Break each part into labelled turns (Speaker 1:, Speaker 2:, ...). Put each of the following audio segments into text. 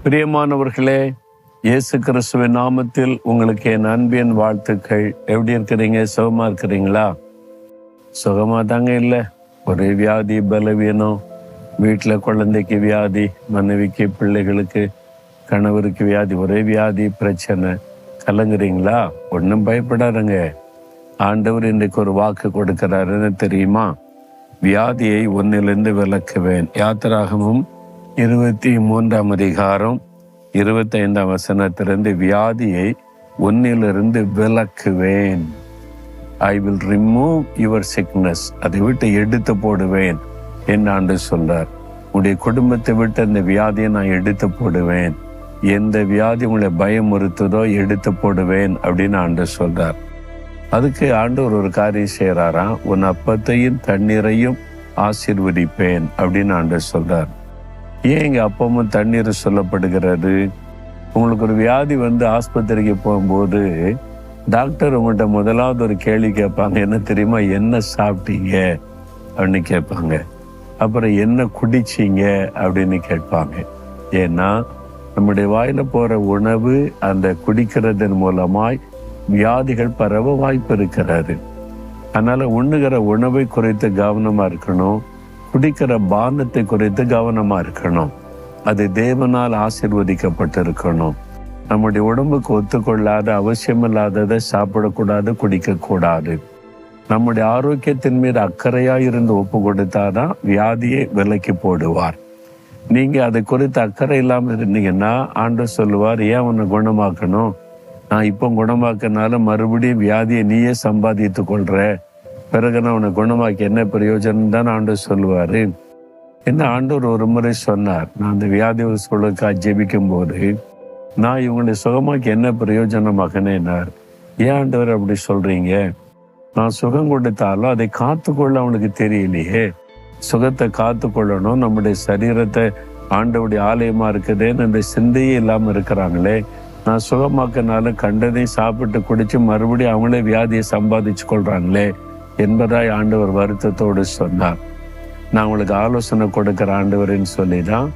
Speaker 1: பிரியமானவர்களே, இயேசு கிறிஸ்துவின் நாமத்தில் உங்களுக்கு என் அன்பின் வாழ்த்துக்கள். எப்படி இருக்கிறீங்க? சுகமா இருக்கிறீங்களா? சுகமா தாங்க இல்லை, ஒரே வியாதி, பலவீனம், வீட்டில் குழந்தைக்கு வியாதி, மனைவிக்கு, பிள்ளைகளுக்கு, கணவருக்கு வியாதி, ஒரே வியாதி, பிரச்சனை. கலங்குறீங்களா? ஒன்றும் பயப்படாதுங்க. ஆண்டவர் இன்றைக்கு ஒரு வாக்கு கொடுக்கிறாருன்னு தெரியுமா? வியாதியை ஒன்னிலிருந்து விலக்குவேன். யாத்திராகமும் 23ஆம் அதிகாரம் 25ஆம் வசனத்திலிருந்து, வியாதியை ஒன்னிலிருந்து விலக்குவேன். I will remove your sickness. அதை விட்டு எடுத்து போடுவேன் என்று ஆண்டு சொல்றார். உங்களுடைய குடும்பத்தை விட்டு அந்த வியாதியை நான் எடுத்து போடுவேன். எந்த வியாதி உங்களை பயமுறுத்துதோ எடுத்து போடுவேன் அப்படின்னு ஆண்டு சொல்றார். அதுக்கு ஆண்டவர் ஒரு காரியம் செய்யறாராம். உன் அப்பத்தையும் தண்ணீரையும் ஆசீர்வதிப்பேன் அப்படின்னு ஆண்டு சொல்றார். ஏன் இங்க அப்பமும் தண்ணீர் சொல்லப்படுகிறது? உங்களுக்கு ஒரு வியாதி வந்து ஆஸ்பத்திரிக்கு போகும்போது டாக்டர் உங்கள்கிட்ட முதலாவது ஒரு கேள்வி கேட்பாங்க. என்ன தெரியுமா? என்ன சாப்பிட்டீங்க அப்படின்னு கேட்பாங்க. அப்புறம் என்ன குடிச்சிங்க அப்படின்னு கேட்பாங்க. ஏன்னா நம்முடைய வாயில போற உணவு அந்த குடிக்கிறதன் மூலமாய் வியாதிகள் பரவ வாய்ப்பு இருக்கிறது. அதனால உண்ணுகிற உணவை குறித்து கவனமா இருக்கணும். குடிக்கிற பானத்தை குறித்து கவனமா இருக்கணும். அது தேவனால் ஆசீர்வதிக்கப்பட்டிருக்கணும். நம்முடைய உடம்புக்கு ஒத்துக்கொள்ளாத, அவசியமில்லாததை சாப்பிடக்கூடாது, குடிக்கக்கூடாது. நம்முடைய ஆரோக்கியத்தின் மீது அக்கறையா இருந்து ஒப்பு கொடுத்தாதான் வியாதியை விலக்கி போடுவார். நீங்க அதை குறித்து அக்கறை இல்லாமல் இருந்தீங்கன்னா ஆண்டவர் சொல்லுவார், ஏன் உன்னை குணமாக்கணும்? நான் இப்போ குணமாக்கினால மறுபடியும் வியாதியை நீயே சம்பாதித்து கொள்ற, பிறகு நான் உன்னை குணமாக்கி என்ன பிரயோஜனம் தான் ஆண்டவர் சொல்லுவாரு. என்ன ஆண்டவர் ஒரு முறை சொன்னார், நான் அந்த வியாதி சூழலுக்காக ஜெபிக்கும் போது, நான் இவங்களை சுகமாக்கி என்ன பிரயோஜனமாக்கினேன்னார். ஏன் ஆண்டவர் அப்படி சொல்றீங்க? நான் சுகம் கொடுத்தாலும் அதை காத்துக்கொள்ள அவனுக்கு தெரியலையே. சுகத்தை காத்து கொள்ளணும், நம்முடைய சரீரத்தை ஆண்டவுடைய ஆலயமா இருக்குதுன்னு அந்த சிந்தையே இல்லாம இருக்கிறாங்களே. நான் சுகமாக்கினாலும் கண்டதையும் சாப்பிட்டு குடிச்சு மறுபடியும் அவங்களே வியாதியை சம்பாதிச்சு கொள்றாங்களே என்பதாய் ஆண்டவர் வருத்தத்தோடு சொன்னார். நான் உங்களுக்கு ஆலோசனை கொடுக்கிற ஆண்டவர்ன்னு சொல்லிதான்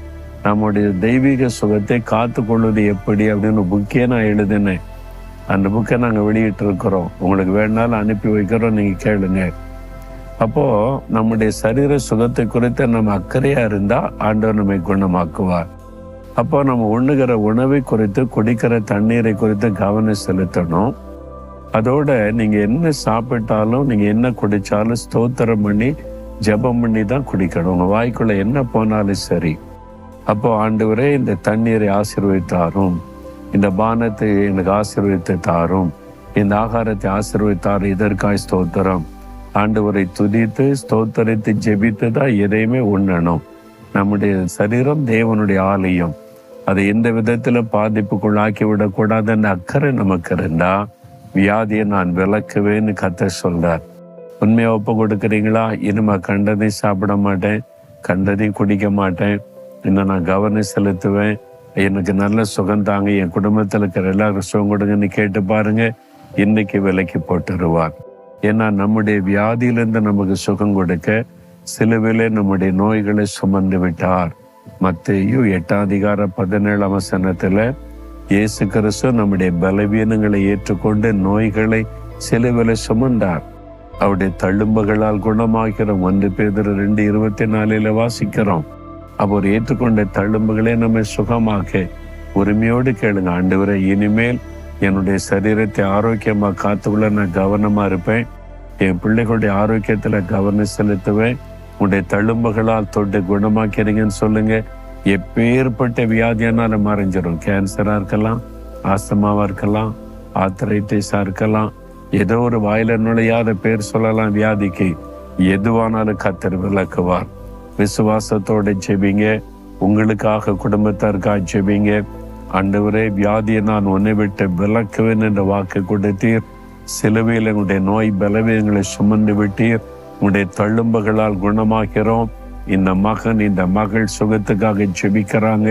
Speaker 1: நம்முடைய தெய்வீக சுகத்தை காத்து கொள்வது எப்படி அப்படின்னு புக்கே நான் எழுதினேன். அந்த புக்கை நாங்கள் வெளியிட்டு இருக்கிறோம். உங்களுக்கு வேணாலும் அனுப்பி வைக்கிறோம், நீங்க கேளுங்க. அப்போ நம்முடைய சரீர சுகத்தை குறித்து நம்ம அக்கறையா இருந்தா ஆண்டவர் நம்மை குணமாக்குவார். அப்போ நம்ம உண்ணுகிற உணவை குறித்து, குடிக்கிற தண்ணீரை குறித்து கவனம் செலுத்தணும். அதோட நீங்க என்ன சாப்பிட்டாலும், நீங்க என்ன குடிச்சாலும் ஸ்தோத்திரம் பண்ணி ஜெபம் பண்ணி தான் குடிக்கணும். உங்க வாய்க்குள்ள என்ன போனாலும் சரி. அப்போ ஆண்டவரே இந்த தண்ணீரை ஆசீர்வதித்தாரும், இந்த பானத்தை எனக்கு ஆசீர்வதித்து தாரும், இந்த ஆகாரத்தை ஆசீர்வதித்தாரும், இதற்காய் ஸ்தோத்திரம். ஆண்டவரை துதித்து ஸ்தோத்தரித்து ஜெபித்து தான் எதையுமே உண்ணணும். நம்முடைய சரீரம் தேவனுடைய ஆலயம். அதை எந்த விதத்துல பாதிப்புக்குள்ளாக்கி விடக்கூடாதுன்னு அக்கறை நமக்கு இருந்தா வியாதியை நான் விலக்குவேன்னு கர்த்தர் சொல்றார். உண்மையை ஒப்பு கொடுக்குறீங்களா? இனிமே கண்டதையும் சாப்பிட மாட்டேன், கண்டதையும் குடிக்க மாட்டேன், இன்னும் நான் கவனம் செலுத்துவேன், எனக்கு நல்ல சுகம் தாங்க, என் குடும்பத்தில் இருக்கிற எல்லாரும் சுகம் கொடுங்கன்னு கேட்டு பாருங்க. இன்னைக்கு விலக்கி போட்டுருவார். ஏன்னா நம்முடைய வியாதியிலிருந்து நமக்கு சுகம் கொடுக்க சிலுவிலே நம்முடைய நோய்களை சுமந்து விட்டார். மத்தேயு 8ஆம் அதிகாரம் 17ஆம் வசனத்துல இயேசு கிறிஸ்து நம்முடைய பலவீனங்களை ஏற்றுக்கொண்டு நோய்களை சிலுவிலே சுமந்தார். அவருடைய தழும்புகளால் குணமாகிறோம். 1 பேதுரு 2:24 வாசிக்கிறோம். அவர் ஏற்றுக்கொண்ட தழும்புகளே நம்மை சுகமாக்க. உரிமையோடு கேளுங்க, ஆண்டவரே இனிமேல் என்னுடைய சரீரத்தை ஆரோக்கியமா காத்துக்குள்ள நான் கவனமா இருப்பேன், என் பிள்ளைகளுடைய ஆரோக்கியத்துல கவனம் செலுத்துவேன், உடைய தழும்புகளால் தொட்டு குணமாக்கிறீங்கன்னு சொல்லுங்க. எப்பேற்பட்ட வியாதியானாலும் மறைஞ்சிடும். கேன்சரா இருக்கலாம், ஆஸ்துமாவா இருக்கலாம், ஆர்த்தரைட்டிஸா இருக்கலாம், ஏதோ ஒரு வாயில நுழையாத பேர் சொல்லலாம் வியாதிக்கு. எதுவானாலும் கர்த்தர் விலக்குவார். விசுவாசத்தோட ஜெபிங்க. உங்களுக்காக, குடும்பத்தாருக்காக ஜெபிங்க. ஆண்டவரே, வியாதியை நான் உன்னை விட்டு விலக்குவேன் என்ற வாக்கு கொடுத்தீர். சிலுவையில் உங்களுடைய நோய் பலவீனங்களை சுமந்து விட்டீர். உங்களுடைய தழும்புகளால் குணமாக்கிறோம். இந்த மகன், இந்த மகள் சுகத்துக்காக ஜெபிக்கிறாங்க.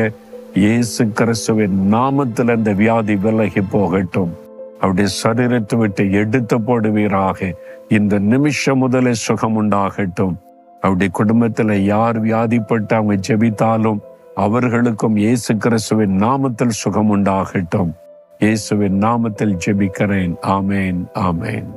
Speaker 1: இயேசு கிறிஸ்துவின் நாமத்தில் இந்த வியாதி விலகி போகட்டும். அவருடைய சரீரத்தை விட்டு எடுத்து போடுவீராக. இந்த நிமிஷம் முதலே சுகம் உண்டாகட்டும். அவருடைய குடும்பத்துல யார் வியாதிப்பட்டு அவங்க ஜெபித்தாலும் அவர்களுக்கும் இயேசு கிறிஸ்துவின் நாமத்தில் சுகம் உண்டாகட்டும். இயேசுவின் நாமத்தில் ஜெபிக்கிறேன். ஆமேன், ஆமேன்.